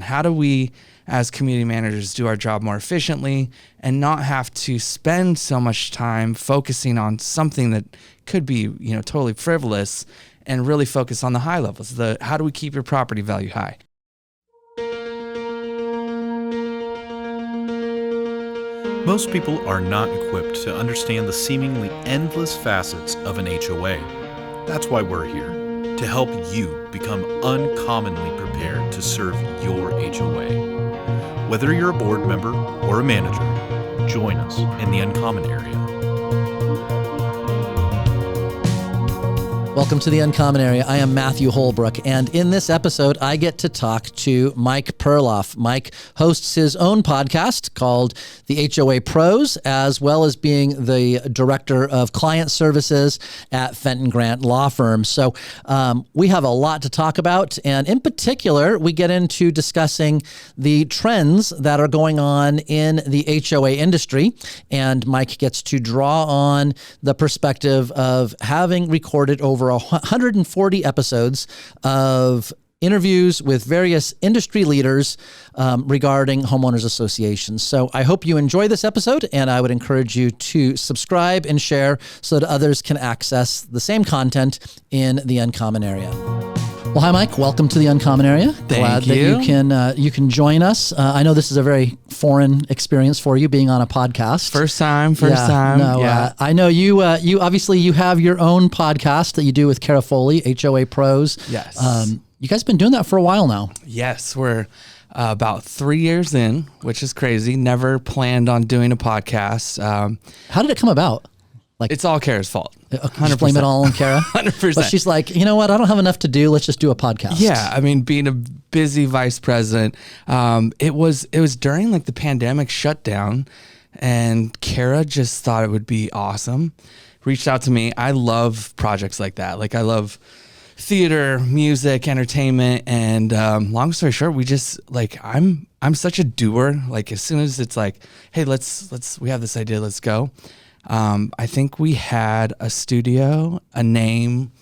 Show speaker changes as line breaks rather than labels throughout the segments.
How do we, as community managers, do our job more efficiently and not have to spend so much time focusing on something that could be, totally frivolous, and really focus on the high levels? How do we keep your property value high?
Most people are not equipped to understand the seemingly endless facets of an HOA. That's why we're here, to help you become uncommonly prepared to serve your HOA. Whether you're a board member or a manager, join us in the Uncommon Area.
Welcome to the Uncommon Area. I am Matthew Holbrook, and in this episode, I get to talk to Mike Perlof. Mike hosts his own podcast called the HOA Pros, as well as being the Director of Client Services at Fenton Grant Law Firm. So we have a lot to talk about, and in particular, we get into discussing the trends that are going on in the HOA industry, and Mike gets to draw on the perspective of having recorded over 140 episodes of interviews with various industry leaders regarding homeowners associations. So I hope you enjoy this episode, and I would encourage you to subscribe and share so that others can access the same content in the Uncommon Area. Well, hi, Mike. Welcome to the Uncommon Area. Glad that you can join us. I know this is a very foreign experience for you, being on a podcast.
First time. No,
I know you obviously you have your own podcast that you do with Kara Foley, HOA Pros.
Yes.
You guys have been doing that for a while now.
Yes, we're about 3 years in, which is crazy. Never planned on doing a podcast.
How did it come about?
It's all Kara's fault.
100%. Just blame it all on Kara?
100%.
But she's like, you know what? I don't have enough to do. Let's just do a podcast.
Yeah. I mean, being a busy vice president, it was during like the pandemic shutdown, and Kara just thought it would be awesome. Reached out to me. I love projects like that. Like, I love theater, music, entertainment. And long story short, we just like, I'm such a doer. Like, as soon as it's like, hey, we have this idea, let's go. I think we had a studio, a name,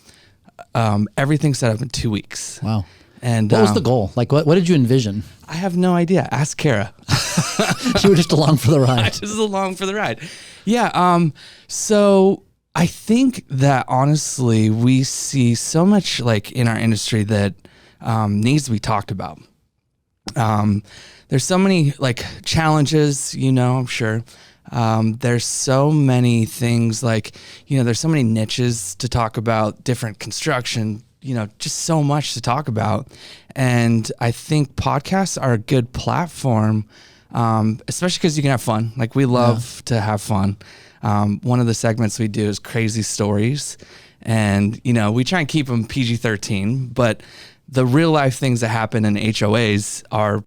everything set up in 2 weeks.
Wow.
And
what was the goal? Like, what did you envision?
I have no idea. Ask Kara.
You were just along for the ride.
I was along for the ride. Yeah. So I think that honestly, we see so much like in our industry that needs to be talked about. There's so many like challenges, I'm sure. There's so many things like, there's so many niches to talk about, different construction, just so much to talk about. And I think podcasts are a good platform, especially because you can have fun. Like, we love to have fun. One of the segments we do is crazy stories, and, we try and keep them PG-13, but the real life things that happen in HOAs are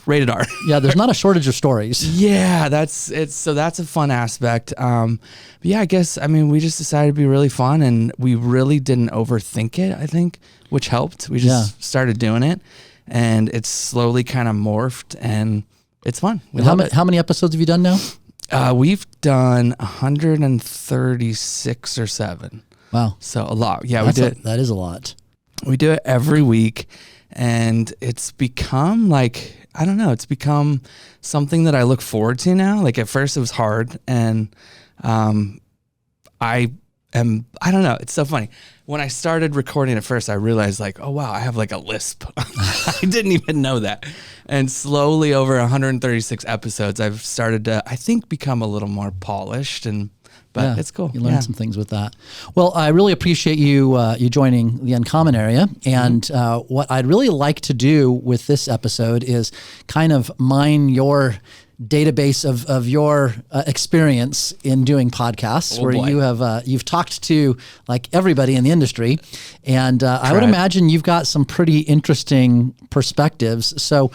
rated R.
Yeah, there's not a shortage of stories.
Yeah, that's a fun aspect. But yeah, I guess, we just decided to be really fun, and we really didn't overthink it, I think, which helped. We just started doing it, and it's slowly kind of morphed, and it's fun.
How many episodes have you done now?
We've done 136 or 7.
Wow.
So a lot. Yeah, that
is a lot.
We do it every week. And it's become like, I don't know, it's become something that I look forward to now. Like, at first it was hard, and I don't know, it's so funny. When I started recording at first, I realized like, oh wow, I have like a lisp. I didn't even know that. And slowly over 136 episodes, I've started to, I think, become a little more polished, but it's cool.
You learned some things with that. Well, I really appreciate you joining the Uncommon Area. And what I'd really like to do with this episode is kind of mine your database of your experience in doing podcasts, you've talked to like everybody in the industry, and I would imagine you've got some pretty interesting perspectives. So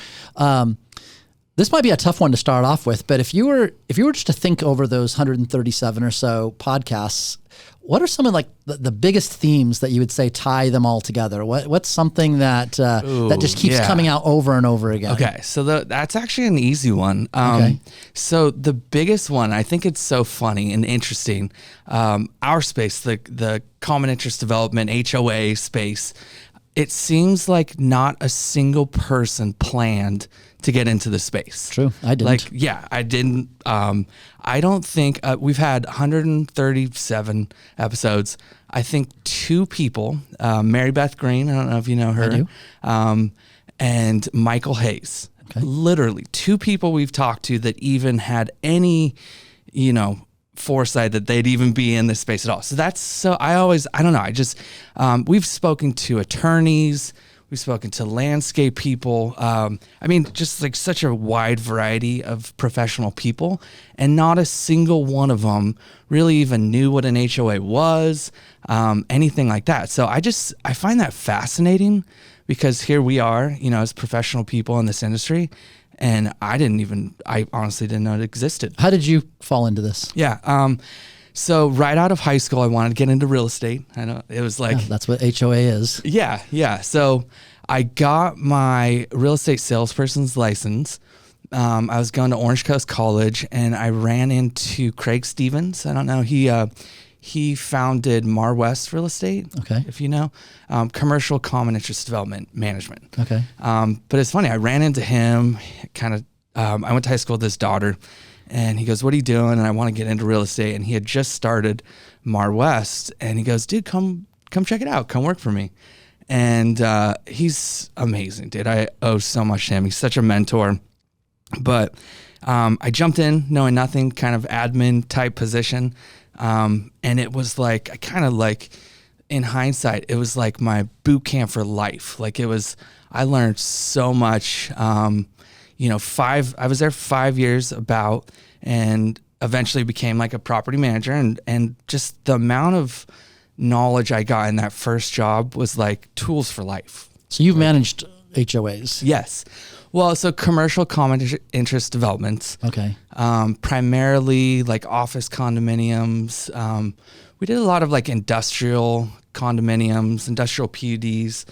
this might be a tough one to start off with, but if you were just to think over those 137 or so podcasts, what are some of like the biggest themes that you would say tie them all together? What's something that just keeps coming out over and over again?
Okay, so that's actually an easy one. So the biggest one, I think it's so funny and interesting. Our space, the common interest development, HOA space, it seems like not a single person planned to get into the space.
True. I didn't.
Like, yeah, I didn't. I don't think we've had 137 episodes. I think 2 people, Mary Beth Green, I don't know if you know her,
I do.
And Michael Hayes.
Okay.
Literally 2 people we've talked to that even had any, foresight that they'd even be in this space at all. So I don't know. I just, we've spoken to attorneys, we've spoken to landscape people. Just like such a wide variety of professional people, and not a single one of them really even knew what an HOA was, anything like that. So I find that fascinating, because here we are, as professional people in this industry, and I honestly didn't know it existed.
How did you fall into this?
Yeah. So right out of high school, I wanted to get into real estate. I know it was like,
That's what HOA is.
yeah. So I got my real estate salesperson's license. I was going to Orange Coast College, and I ran into Craig Stevens. I don't know. He founded Mar West Real Estate.
Okay.
If you know, commercial common interest development management.
Okay.
But it's funny. I ran into him I went to high school with his daughter, and he goes, "What are you doing?" And I want to get into real estate. And he had just started Mar West, and he goes, "Dude, come check it out. Come work for me." And he's amazing, dude. I owe so much to him. He's such a mentor. But I jumped in knowing nothing, kind of admin type position. And it was like, in hindsight, it was like my boot camp for life. I learned so much. I was there 5 years and eventually became like a property manager, and just the amount of knowledge I got in that first job was like tools for life.
So you've managed HOAs.
Yes. Well, so commercial common interest developments.
Okay.
Primarily like office condominiums. We did a lot of like industrial condominiums, industrial PUDs.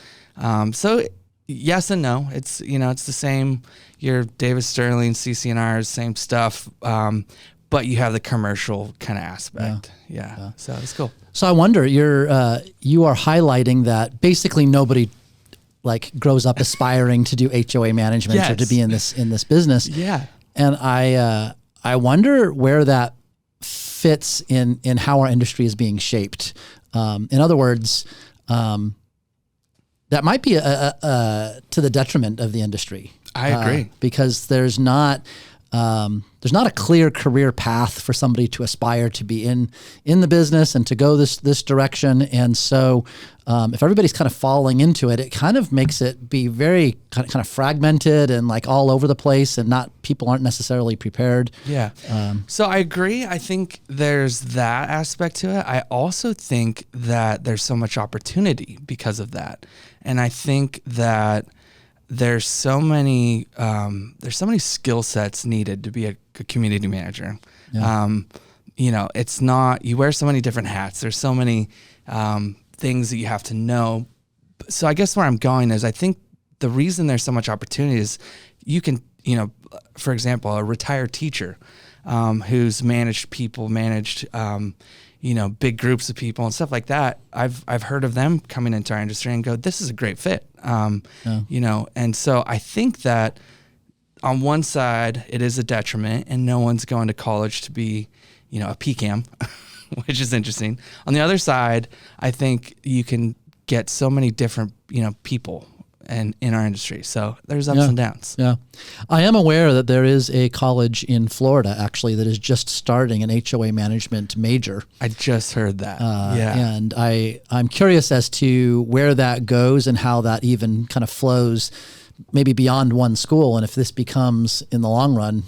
So yes and no. It's it's the same. Your Davis Sterling, CC&Rs, same stuff. But you have the commercial kind of aspect. Yeah. So it's cool.
So I wonder, you are highlighting that basically nobody grows up aspiring to do HOA management or to be in this business.
Yeah.
And I wonder where that fits in how our industry is being shaped. In other words, that might be to the detriment of the industry.
I agree.
Because there's not a clear career path for somebody to aspire to be in the business and to go this direction. And so if everybody's kind of falling into it, it kind of makes it be very kind of fragmented and like all over the place, and people aren't necessarily prepared.
Yeah. So I agree. I think there's that aspect to it. I also think that there's so much opportunity because of that. And I think that there's so many skill sets needed to be a community manager. Yeah. It's not, you wear so many different hats. There's so many things that you have to know. So I guess where I'm going is, I think the reason there's so much opportunity is you can, for example, a retired teacher who's managed big groups of people and stuff like that. I've heard of them coming into our industry and go, this is a great fit. And so I think that on one side it is a detriment, and no one's going to college to be, a PCAM, which is interesting. On the other side, I think you can get so many different, people and in our industry. So there's ups and downs. Yeah.
I am aware that there is a college in Florida actually that is just starting an HOA management major.
I just heard that.
And I'm curious as to where that goes and how that even kind of flows maybe beyond one school. And if this becomes in the long run,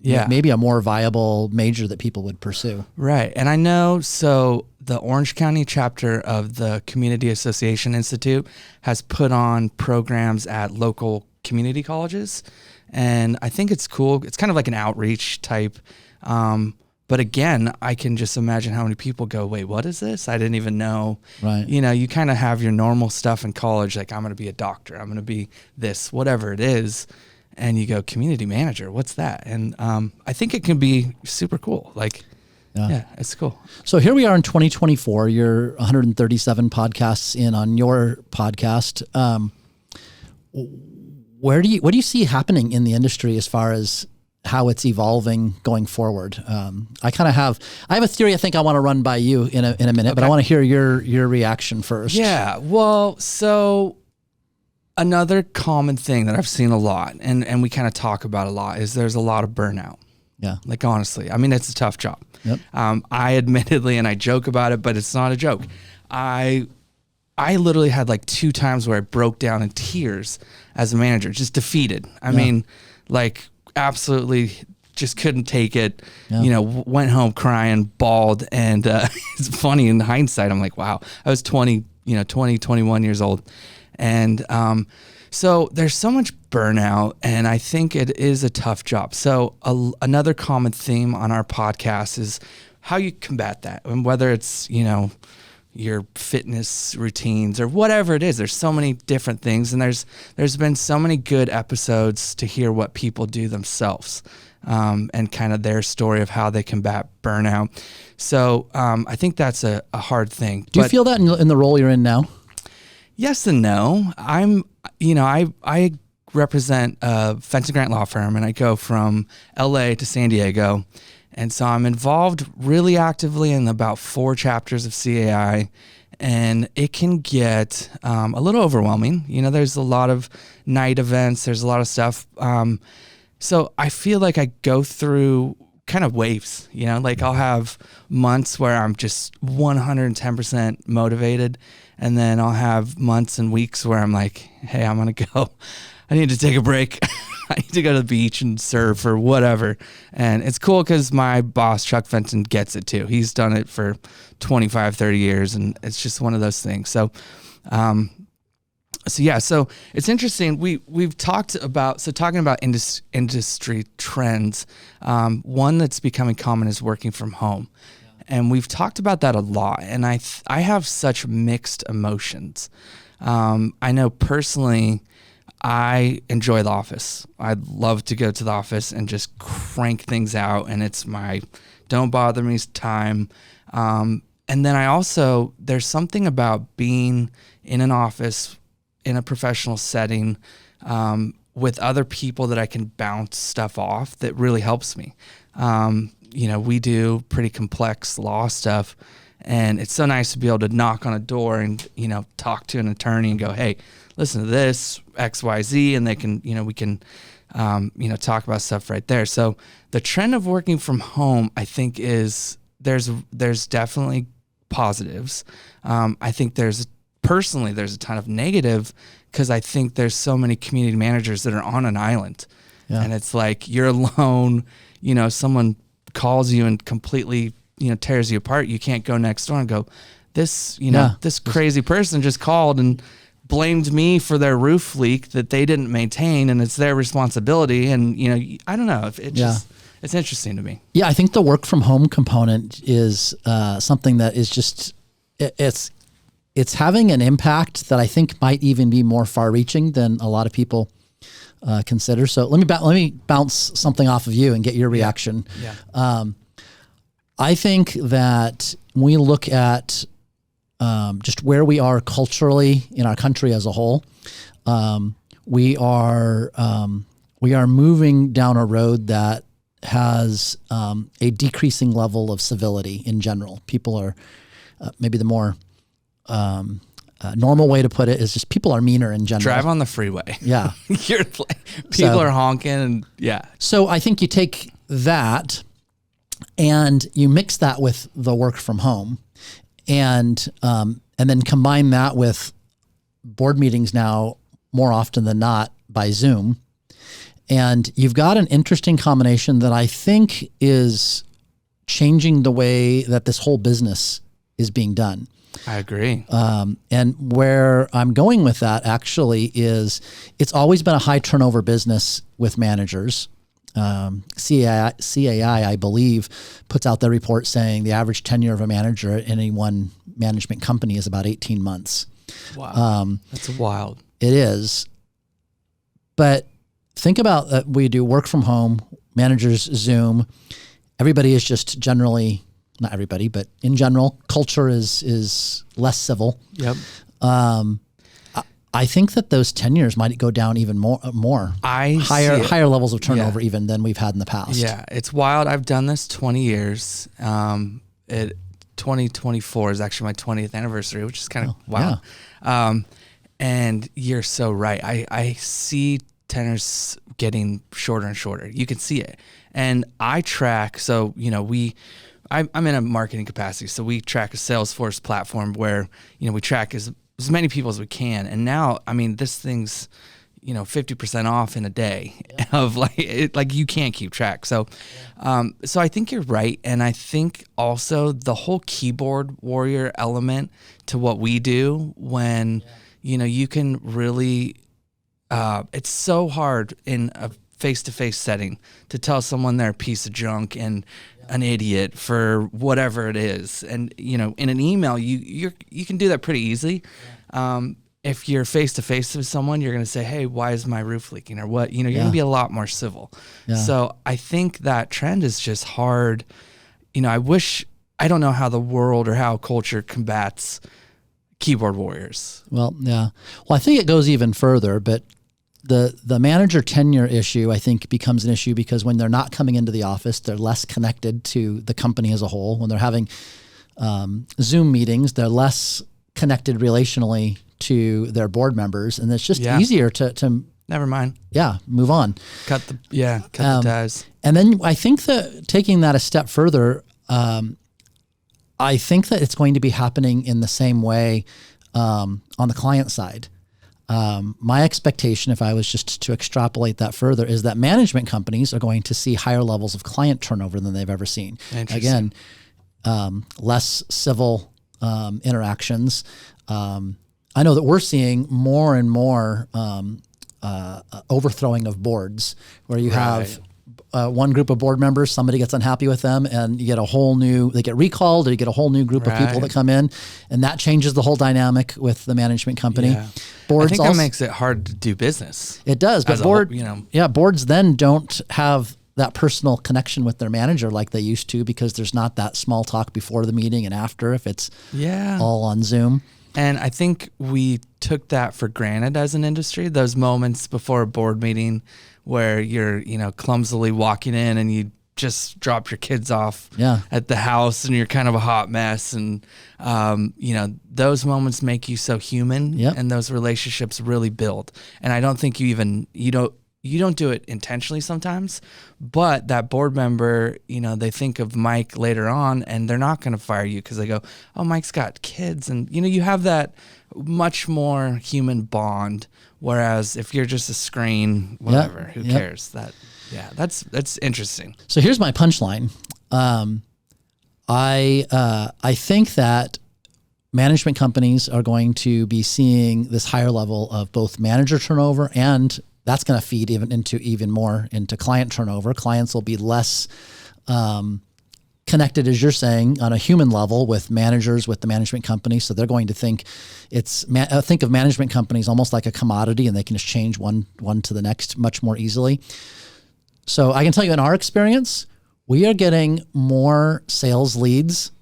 maybe a more viable major that people would pursue.
Right. And I know, so the Orange County chapter of the Community Association Institute has put on programs at local community colleges. And I think it's cool. It's kind of like an outreach type. But again, I can just imagine how many people go, wait, what is this? I didn't even know.
Right.
You kind of have your normal stuff in college. Like, I'm going to be a doctor. I'm going to be this, whatever it is. And you go, community manager, what's that? And I think it can be super cool. Yeah, it's cool.
So here we are in 2024. You're 137 podcasts in on your podcast. What do you see happening in the industry as far as how it's evolving going forward? I have a theory I think I want to run by you in a minute, okay. But I want to hear your reaction first.
Yeah. Well, so another common thing that I've seen a lot and we kind of talk about a lot is there's a lot of burnout.
Yeah.
Like, honestly, I mean, it's a tough job.
Yep.
I admittedly, and I joke about it, but it's not a joke. I literally had like 2 times where I broke down in tears as a manager, just defeated. I mean, like absolutely just couldn't take it, went home crying, bawled. And it's funny in hindsight, I'm like, wow, I was 21 years old. And so there's so much burnout, and I think it is a tough job. So another common theme on our podcast is how you combat that, and whether it's, your fitness routines or whatever it is. There's so many different things, and there's been so many good episodes to hear what people do themselves, and kind of their story of how they combat burnout. So I think that's a hard thing.
Do you feel that in the role you're in now?
Yes and no. I represent Fenton Grant Law Firm, and I go from LA to San Diego. And so I'm involved really actively in about 4 chapters of CAI, and it can get a little overwhelming. There's a lot of night events. There's a lot of stuff. So I feel like I go through kind of waves, like I'll have months where I'm just 110% motivated. And then I'll have months and weeks where I'm like, hey, I'm going to go. I need to take a break. I need to go to the beach and surf or whatever. And it's cool because my boss, Chuck Fenton, gets it too. He's done it for 25, 30 years. And it's just one of those things. So it's interesting. We've talked about, talking about industry trends, one that's becoming common is working from home. And we've talked about that a lot. And I have such mixed emotions. I know personally, I enjoy the office. I'd love to go to the office and just crank things out. And it's my don't bother me time. And then there's something about being in an office in a professional setting with other people that I can bounce stuff off that really helps me. We do pretty complex law stuff, and it's so nice to be able to knock on a door and, talk to an attorney and go, hey, listen to this, X, Y, Z, and they can, we can, talk about stuff right there. So the trend of working from home, I think there's definitely positives. I think there's a ton of negative because I think there's so many community managers that are on an island, and it's like you're alone, someone calls you and completely, tears you apart. You can't go next door and go, this crazy person just called and blamed me for their roof leak that they didn't maintain, and it's their responsibility. And, I don't know if it's interesting to me. Yeah.
I think the work from home component is something that is just, it's having an impact that I think might even be more far reaching than a lot of people consider. So let me bounce something off of you and get your reaction.
Yeah.
I think that when we look at just where we are culturally in our country as a whole, we are moving down a road that has a decreasing level of civility in general. People are maybe the more normal way to put it is just people are meaner in general.
Drive on the freeway.
Yeah.
People are honking and yeah.
So I think you take that and you mix that with the work from home and then combine that with board meetings now more often than not by Zoom. And you've got an interesting combination that I think is changing the way that this whole business is being done.
I agree.
And where I'm going with that actually is it's always been a high turnover business with managers. CAI, I believe, puts out their report saying the average tenure of a manager at any one management company is about 18 months.
Wow. That's wild.
It is. But think about that. We do work from home, managers Zoom. Everybody is just generally not everybody, but in general, culture is less civil.
Yep.
I think that those tenures might go down even more. Higher levels of turnover even than we've had in the past.
Yeah, it's wild. I've done this 20 years. 2024 is actually my 20th anniversary, which is kind of wild. Yeah. And you're so right. I see tenures getting shorter and shorter. You can see it. And I track, so, I'm in a marketing capacity, so we track a Salesforce platform where, we track as many people as we can. And now, this thing's, 50% off in a day of like you can't keep track. So, so I think you're right. And I think also the whole keyboard warrior element to what we do when, you can really, it's so hard in a face-to-face setting to tell someone they're a piece of junk and an idiot for whatever it is. And, in an email, you can do that pretty easily. If you're face-to-face with someone, you're going to say, hey, why is my roof leaking or what? You're going to be a lot more civil. Yeah. So I think that trend is just hard. I don't know how the world or how culture combats keyboard warriors.
Well, yeah. Well, I think it goes even further, but the manager tenure issue, I think, becomes an issue because when they're not coming into the office, they're less connected to the company as a whole. When they're having Zoom meetings, they're less connected relationally to their board members, and it's just easier to
never mind.
Yeah, move on.
Cut the ties.
And then I think that taking that a step further, I think that it's going to be happening in the same way on the client side. My expectation, if I was just to extrapolate that further, is that management companies are going to see higher levels of client turnover than they've ever seen. Again, less civil interactions. I know that we're seeing more and more overthrowing of boards where you have one group of board members, somebody gets unhappy with them and you get they get recalled, or you get a whole new group of people that come in, and that changes the whole dynamic with the management company.
Yeah.
Boards
I think that makes it hard to do business.
It does, but boards then don't have that personal connection with their manager like they used to, because there's not that small talk before the meeting and after if it's all on Zoom.
And I think we took that for granted as an industry, those moments before a board meeting where you're, clumsily walking in and you just drop your kids off at the house and you're kind of a hot mess. And, those moments make you so human and those relationships really build. And I don't think you don't do it intentionally sometimes, but that board member, they think of Mike later on and they're not going to fire you because they go, oh, Mike's got kids. And, you have that much more human bond. Whereas if you're just a screen, whatever, who cares? That's interesting.
So here's my punchline. I think that management companies are going to be seeing this higher level of both manager turnover, and that's going to feed even more into client turnover. Clients will be less connected, as you're saying, on a human level with managers, with the management company. So they're going to think think of management companies almost like a commodity, and they can just change one to the next much more easily. So I can tell you in our experience, we are getting more sales leads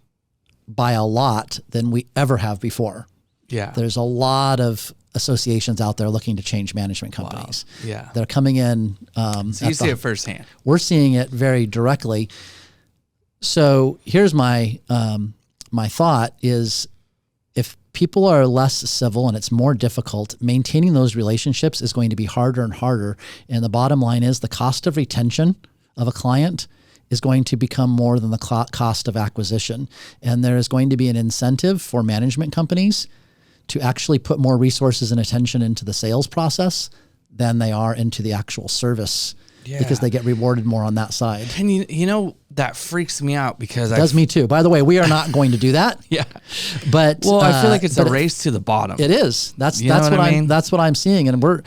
by a lot than we ever have before.
Yeah.
There's a lot of associations out there looking to change management companies.
Wow. Yeah.
They're coming in.
So you see it firsthand.
We're seeing it very directly. So here's my my thought is, if people are less civil and it's more difficult, maintaining those relationships is going to be harder and harder. And the bottom line is the cost of retention of a client is going to become more than the cost of acquisition. And there is going to be an incentive for management companies to actually put more resources and attention into the sales process than they are into the actual service, because they get rewarded more on that side.
And that freaks me out because
it does me too. By the way, we are not going to do that. But
I feel like it's a race to the bottom.
It is. That's what I'm seeing. And we're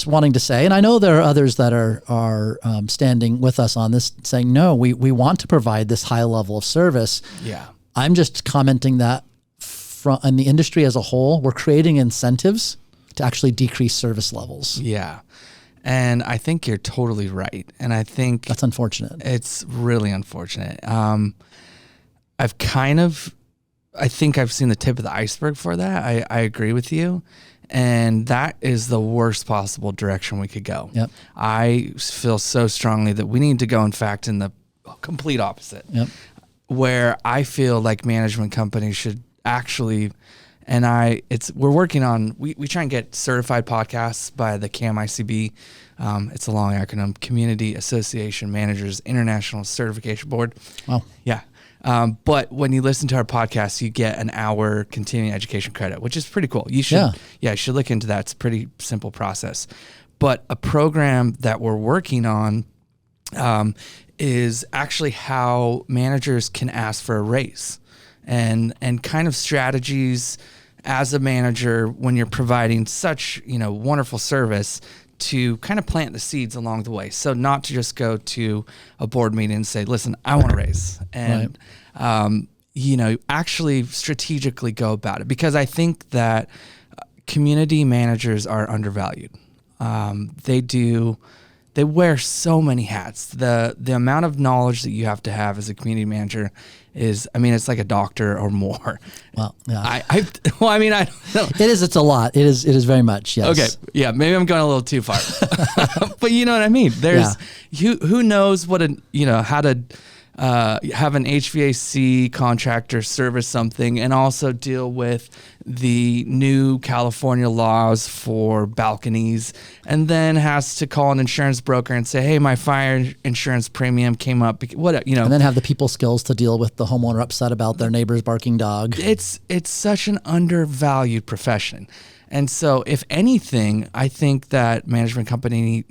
wanting to say, and I know there are others that are standing with us on this, saying, no, we want to provide this high level of service.
Yeah.
I'm just commenting that in the industry as a whole, we're creating incentives to actually decrease service levels.
Yeah. And I think you're totally right. And I think
That's unfortunate.
it's really unfortunate. I think I've seen the tip of the iceberg for that. I agree with you. And that is the worst possible direction we could go.
Yep.
I feel so strongly that we need to go, in fact, in the complete opposite.
Yep.
Where I feel like management companies should actually, we're working on, we try and get certified podcasts by the CAMICB. It's a long acronym, Community Association Managers International Certification Board.
Wow.
Yeah. But when you listen to our podcast, you get an hour continuing education credit, which is pretty cool. You should look into that. It's a pretty simple process. But a program that we're working on, is actually how managers can ask for a raise and kind of strategies as a manager when you're providing such, wonderful service to kind of plant the seeds along the way. So not to just go to a board meeting and say, listen, I want to raise, and, actually strategically go about it, because I think that community managers are undervalued. They wear so many hats. The amount of knowledge that you have to have as a community manager is, it's like a doctor or more.
Well, yeah.
I don't know.
It is. It's a lot. It is very much. Yes.
Okay. Yeah. Maybe I'm going a little too far, but you know what I mean? There's who knows how to have an HVAC contractor service something and also deal with the new California laws for balconies, and then has to call an insurance broker and say, hey, my fire insurance premium came up. And
then have the people skills to deal with the homeowner upset about their neighbor's barking dog.
It's such an undervalued profession. And so if anything, I think that management companies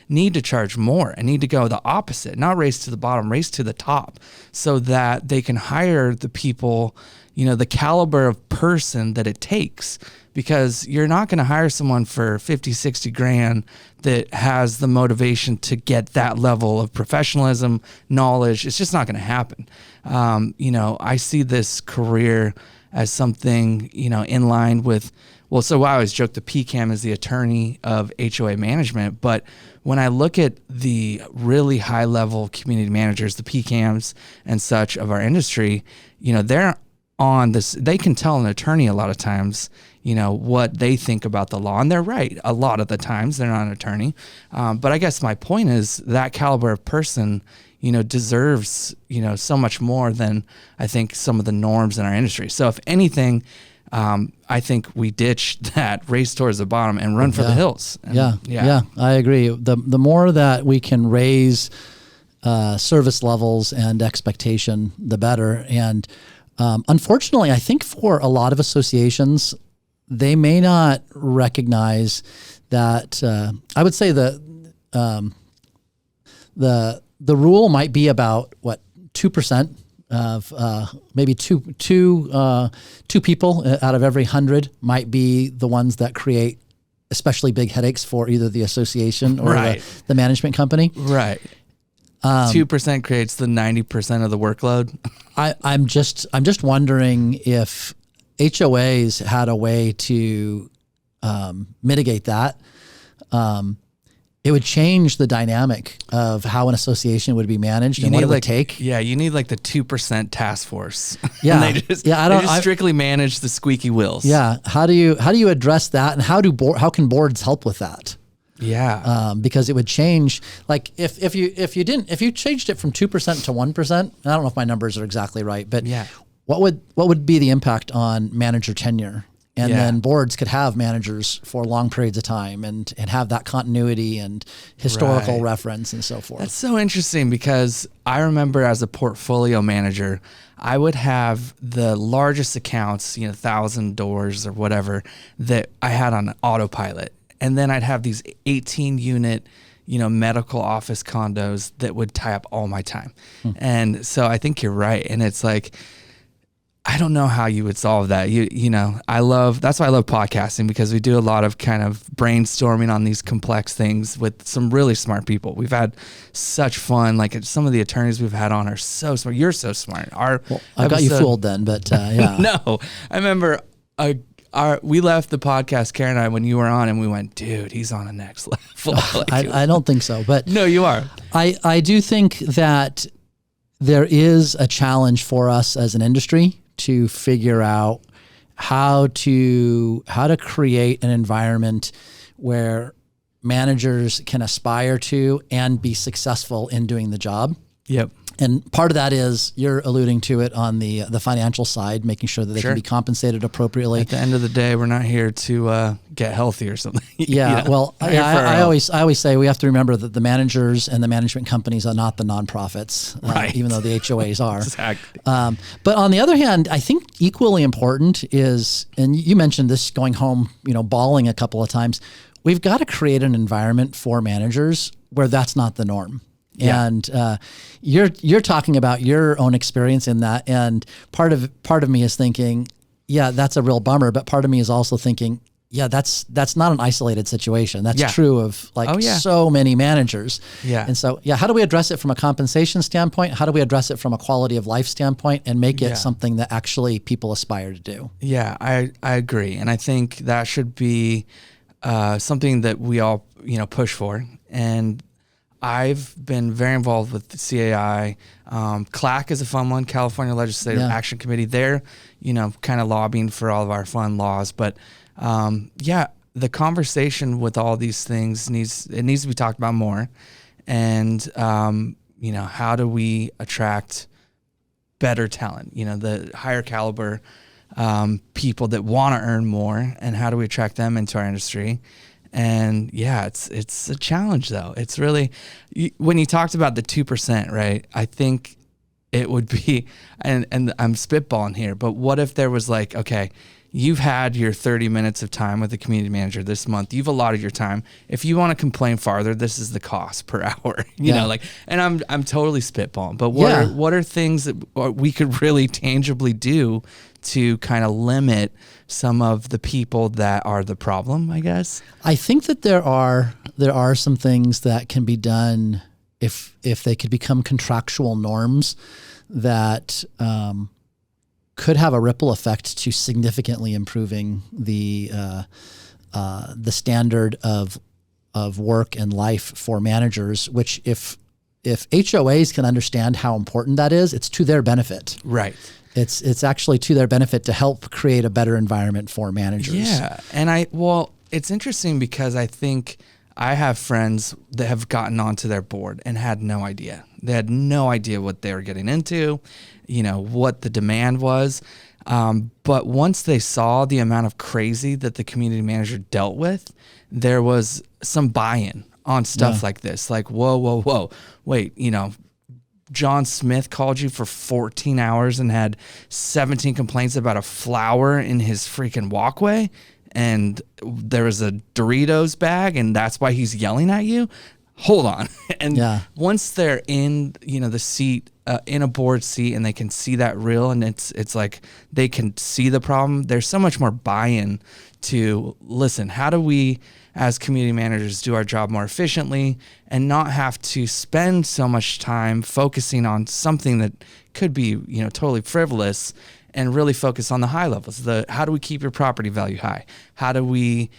need to charge more and need to go the opposite, not race to the bottom, race to the top, so that they can hire the people, the caliber of person that it takes, because you're not going to hire someone for 50, 60 grand that has the motivation to get that level of professionalism, knowledge. It's just not going to happen. I see this career as something, in line with, so I always joke the PCAM is the attorney of HOA management, but when I look at the really high level community managers, the PCAMs and such of our industry, they're on this, they can tell an attorney a lot of times, what they think about the law, and they're right. A lot of the times they're not an attorney. But I guess my point is that caliber of person, deserves, so much more than I think some of the norms in our industry. So if anything, I think we ditch that race towards the bottom and run for the hills. And
yeah, I agree. The more that we can raise service levels and expectation, the better. And unfortunately, I think for a lot of associations, they may not recognize that. I would say the rule might be about 2%. Of maybe two people out of every 100 might be the ones that create especially big headaches for either the association or the management company.
Right. 2% creates the 90% of the workload.
I'm just wondering if HOAs had a way to mitigate that. It would change the dynamic of how an association would be managed and what it would take.
Yeah, you need like the 2% task force.
Yeah,
they just strictly manage the squeaky wheels.
Yeah, how do you address that, and how can boards help with that?
Yeah,
because it would change. Like if you changed it from 2% to 1%, I don't know if my numbers are exactly right, but what would be the impact on manager tenure? And then boards could have managers for long periods of time and have that continuity and historical reference and so forth.
That's so interesting, because I remember as a portfolio manager, I would have the largest accounts, 1,000 doors or whatever, that I had on autopilot. And then I'd have these 18 unit, medical office condos that would tie up all my time. And so I think you're right. And it's like, I don't know how you would solve that. That's why I love podcasting, because we do a lot of kind of brainstorming on these complex things with some really smart people. We've had such fun. Like some of the attorneys we've had on are so smart. You're so smart.
I got you fooled then, but yeah.
No, I remember we left the podcast, Karen and I, when you were on, and we went, dude, he's on a next level.
I don't think so, but
no, you are.
I do think that there is a challenge for us as an industry to figure out how to create an environment where managers can aspire to and be successful in doing the job.
Yep.
And part of that is, you're alluding to it on the financial side, making sure that they can be compensated appropriately.
At the end of the day, we're not here to get healthy or something.
Yeah. Well, I always say we have to remember that the managers and the management companies are not the nonprofits,
right?
Even though the HOAs are.
Exactly.
But on the other hand, I think equally important is, and you mentioned this going home, bawling a couple of times. We've got to create an environment for managers where that's not the norm. Yeah. And you're talking about your own experience in that, and part of me is thinking, yeah, that's a real bummer. But part of me is also thinking, yeah, that's not an isolated situation. That's true of so many managers.
Yeah.
And so, how do we address it from a compensation standpoint? How do we address it from a quality of life standpoint, and make it something that actually people aspire to do? Yeah,
I agree, and I think that should be something that we all push for. And I've been very involved with the CAI. CLAC is a fun one, California Legislative Action Committee. They're, kind of lobbying for all of our fun laws. But the conversation with all these things needs to be talked about more. And, how do we attract better talent, the higher caliber people that want to earn more, and how do we attract them into our industry? And it's a challenge though. It's really, when you talked about the 2%, right? I think it would be, and I'm spitballing here, but what if there was like, okay, you've had your 30 minutes of time with the community manager this month. You've allotted your time. If you want to complain farther, this is the cost per hour, you know, and I'm totally spitballing, but what are things that we could really tangibly do to kind of limit some of the people that are the problem, I guess?
I think that there are some things that can be done if they could become contractual norms that could have a ripple effect to significantly improving the standard of work and life for managers, which if HOAs can understand how important that is, it's to their benefit.
Right.
It's actually to their benefit to help create a better environment for managers.
Yeah. And it's interesting because I think I have friends that have gotten onto their board and had no idea. They had no idea what they were getting into, what the demand was. But once they saw the amount of crazy that the community manager dealt with, there was some buy-in on stuff like this. Like, whoa, wait, John Smith called you for 14 hours and had 17 complaints about a flower in his freaking walkway, and there was a Doritos bag, and that's why he's yelling at you? Hold on. And once they're in, the seat, in a board seat, and they can see that real, and it's like they can see the problem, there's so much more buy-in to, listen, how do we as community managers do our job more efficiently and not have to spend so much time focusing on something that could be, totally frivolous, and really focus on the high levels. How do we keep your property value high? How do we,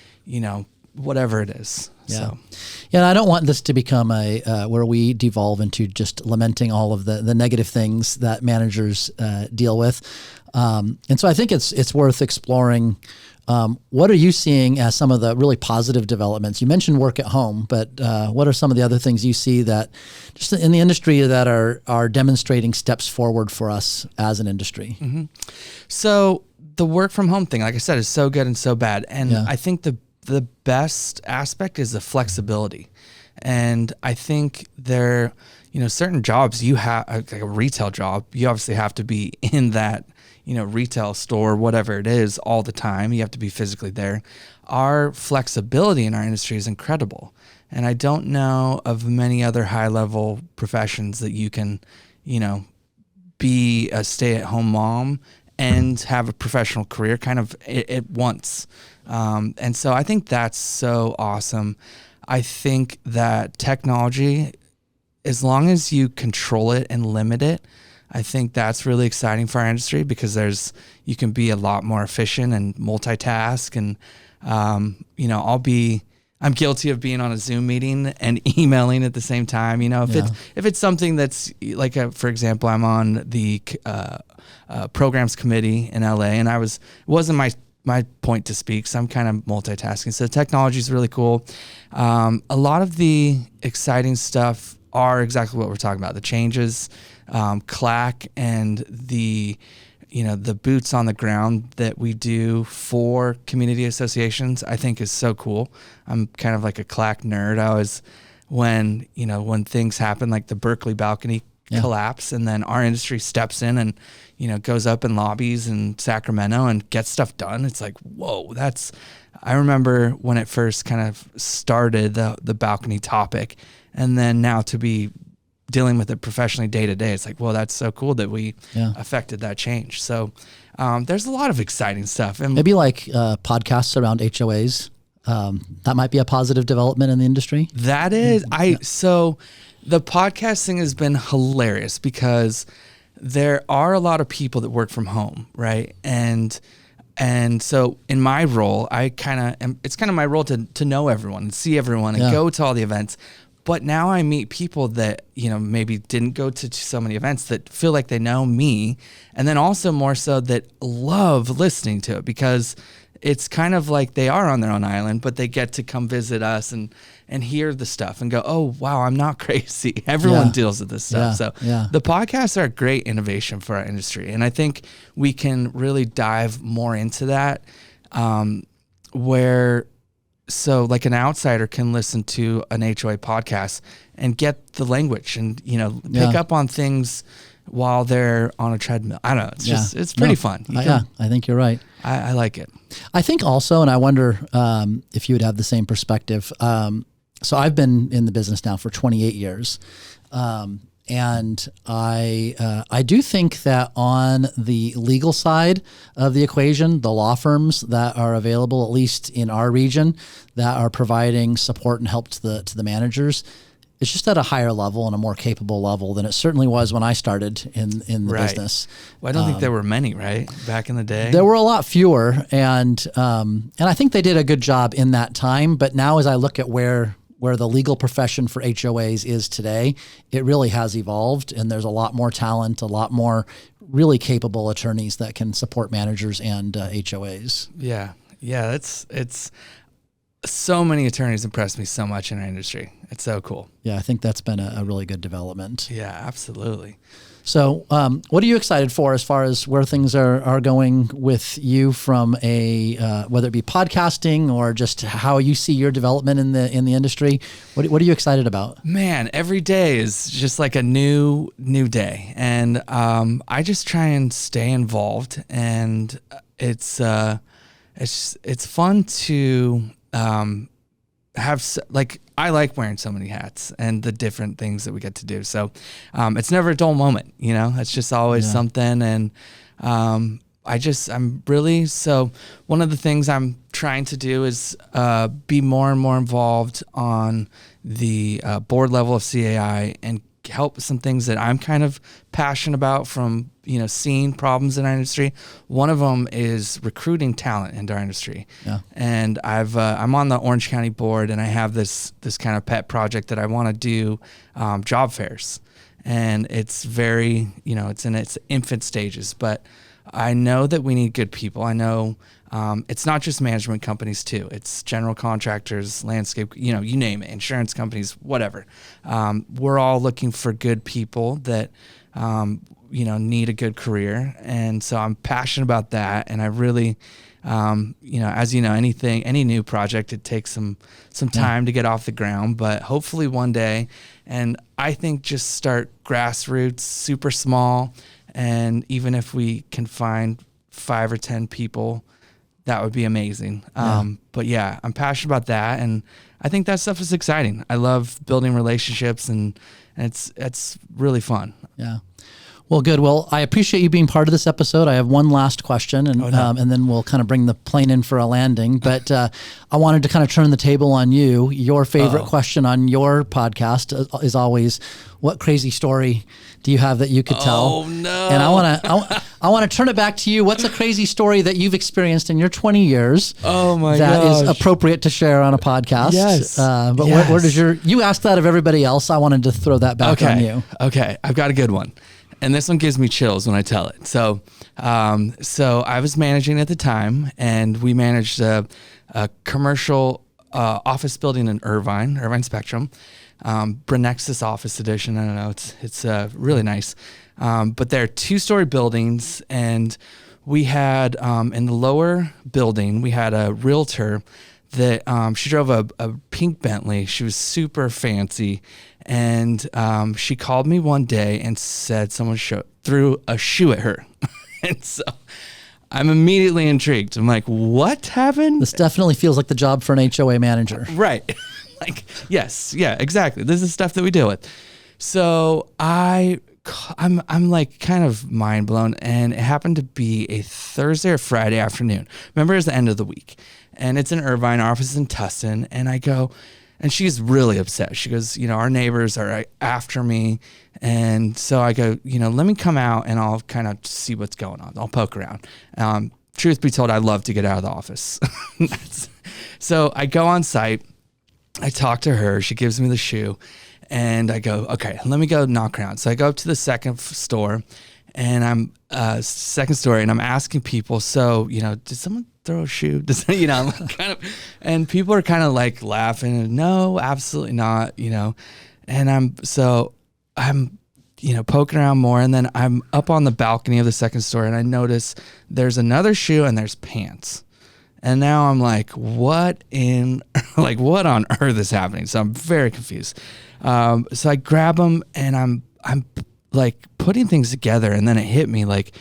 whatever it is.
Yeah.
So.
Yeah. I don't want this to become where we devolve into just lamenting all of the negative things that managers deal with. And so I think it's worth exploring. What are you seeing as some of the really positive developments? You mentioned work at home, but what are some of the other things you see that just in the industry that are demonstrating steps forward for us as an industry?
Mm-hmm. So the work from home thing, like I said, is so good and so bad. And I think the best aspect is the flexibility. And I think certain jobs you have, like a retail job, you obviously have to be in that retail store, whatever it is, all the time. You have to be physically there. Our flexibility in our industry is incredible. And I don't know of many other high-level professions that you can, be a stay-at-home mom and have a professional career kind of at once. And so I think that's so awesome. I think that technology, as long as you control it and limit it, I think that's really exciting for our industry because you can be a lot more efficient and multitask. And, I'm guilty of being on a Zoom meeting and emailing at the same time. If it's something that's like, for example, I'm on the programs committee in LA, and it wasn't my point to speak, so I'm kind of multitasking. So technology is really cool. A lot of the exciting stuff are exactly what we're talking about. The changes, CLAC, and the boots on the ground that we do for community associations, I think is so cool. I'm kind of like a CLAC nerd. I always, when things happen, like the Berkeley balcony collapse, and then our industry steps in and, goes up in lobbies in Sacramento and gets stuff done. It's like, whoa, I remember when it first kind of started, the balcony topic, and then now to be dealing with it professionally day to day, it's like, well, that's so cool that we affected that change. So there's a lot of exciting stuff. And
maybe like podcasts around HOAs. That might be a positive development in the industry.
That is. So the podcast thing has been hilarious because there are a lot of people that work from home, right? And so in my role, it's kind of my role to know everyone and see everyone and go to all the events. But now I meet people that, maybe didn't go to so many events that feel like they know me. And then also more so that love listening to it because it's kind of like they are on their own island, but they get to come visit us and hear the stuff and go, oh, wow, I'm not crazy. Everyone deals with this stuff. So the podcasts are a great innovation for our industry. And I think we can really dive more into that so like an outsider can listen to an HOA podcast and get the language and, pick up on things while they're on a treadmill. I don't know. It's pretty fun.
I think you're right.
I like it.
I think also, and I wonder if you would have the same perspective. So I've been in the business now for 28 years. And I do think that on the legal side of the equation, the law firms that are available, at least in our region, that are providing support and help to the managers, it's just at a higher level and a more capable level than it certainly was when I started in the business.
Well, I don't think there were many, right? Back in the day,
there were a lot fewer, and I think they did a good job in that time. But now, as I look at where the legal profession for HOAs is today, it really has evolved, and there's a lot more talent, a lot more really capable attorneys that can support managers and HOAs.
Yeah. It's so many attorneys impressed me so much in our industry. It's so cool.
Yeah, I think that's been a really good development.
Yeah, absolutely.
So what are you excited for as far as where things are going with you from whether it be podcasting or just how you see your development in the industry? What are you excited about?
Man, every day is just like a new day. And I just try and stay involved, and it's fun to I like wearing so many hats and the different things that we get to do. So it's never a dull moment, it's just always something. And one of the things I'm trying to do is be more and more involved on the board level of CAI and help some things that I'm kind of passionate about from, seeing problems in our industry. One of them is recruiting talent into our industry. Yeah. And I'm on the Orange County board, and I have this kind of pet project that I want to do, job fairs. And it's very, it's in its infant stages, but I know that we need good people. I know it's not just management companies too. It's general contractors, landscape, you name it, insurance companies, whatever. We're all looking for good people that, need a good career. And so I'm passionate about that. And I really, as any new project, it takes some time to get off the ground, but hopefully one day. And I think just start grassroots, super small. And even if we can find 5 or 10 people, that would be amazing. But yeah, I'm passionate about that. And I think that stuff is exciting. I love building relationships, and it's really fun.
Yeah. Well, good. Well, I appreciate you being part of this episode. I have one last question, and and then we'll kind of bring the plane in for a landing. But I wanted to kind of turn the table on you. Your favorite question on your podcast is always, what crazy story do you have that you could tell?
Oh no!
And I want to turn it back to you. What's a crazy story that you've experienced in your 20 years?
Oh my
that
gosh.
is appropriate to share on a podcast.
Yes.
But
Yes.
where does you asked that of everybody else? I wanted to throw that back on you.
Okay, I've got a good one. And this one gives me chills when I tell it. So I was managing at the time, and we managed a commercial office building in Irvine Spectrum, Brenexus Office Edition. I don't know. It's really nice. But they're 2-story buildings, and we had in the lower building we had a realtor that she drove a pink Bentley. She was super fancy. And she called me one day and said someone threw a shoe at her. And so I'm immediately intrigued. I'm like, what happened?
This definitely feels like the job for an HOA manager.
Right. Like, yes. Yeah, exactly. This is stuff that we deal with. So I'm like kind of mind blown. And it happened to be a Thursday or Friday afternoon. Remember, it was the end of the week. And it's in Irvine, our office is in Tustin. And I go... And she's really upset. She goes, our neighbors are after me. And so I go, let me come out and I'll kind of see what's going on. I'll poke around. Truth be told, I love to get out of the office. So I go on site. I talk to her. She gives me the shoe. And I go, okay, let me go knock around. So I go up to the second store. And I'm second story. And I'm asking people, so, did someone throw a shoe? I'm kind of, and people are kind of like laughing. No, absolutely not. And I'm poking around more, and then I'm up on the balcony of the second story, and I notice there's another shoe and there's pants. And now I'm like, what on earth is happening? So I'm very confused. So I grab them, and I'm like putting things together, and then it hit me like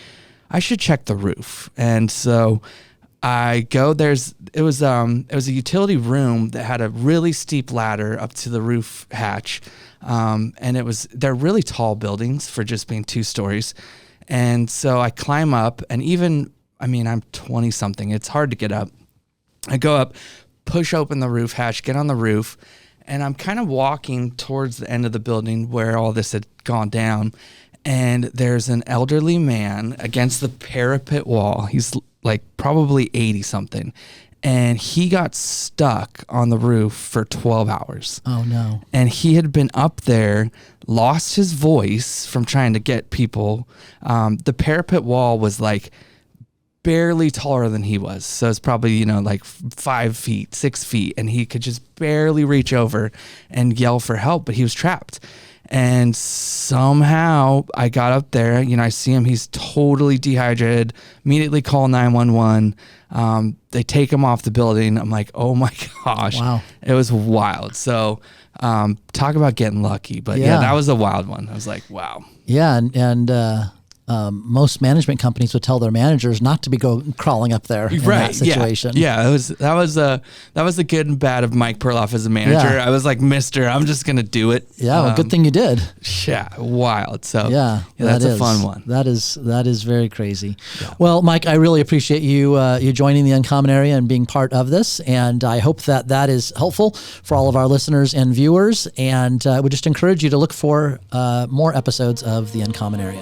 I should check the roof. And so I go, it was a utility room that had a really steep ladder up to the roof hatch. And they're really tall buildings for just being 2 stories. And so I climb up, and I'm 20 something. It's hard to get up. I go up, push open the roof hatch, get on the roof, and I'm kind of walking towards the end of the building where all this had gone down. And there's an elderly man against the parapet wall. He's like probably 80 something. And he got stuck on the roof for 12 hours.
Oh no.
And he had been up there, lost his voice from trying to get people. The parapet wall was like barely taller than he was. So it's probably, like 5 feet, 6 feet. And he could just barely reach over and yell for help, but he was trapped. And somehow I got up there, I see him, he's totally dehydrated, immediately call 911. They take him off the building. I'm like, oh my gosh.
Wow.
It was wild. So, talk about getting lucky, but yeah, that was a wild one. I was like, wow.
Yeah. And most management companies would tell their managers not to be crawling up there in that situation.
Yeah. That was the good and bad of Mike Perlof as a manager.
Yeah.
I was like, I'm just going to do it.
Yeah. Well, good thing you did.
Yeah. Wild. So
yeah,
that's a fun one.
That is very crazy. Yeah. Well, Mike, I really appreciate you joining the Uncommon Area and being part of this. And I hope that is helpful for all of our listeners and viewers. And I would just encourage you to look for more episodes of the Uncommon Area.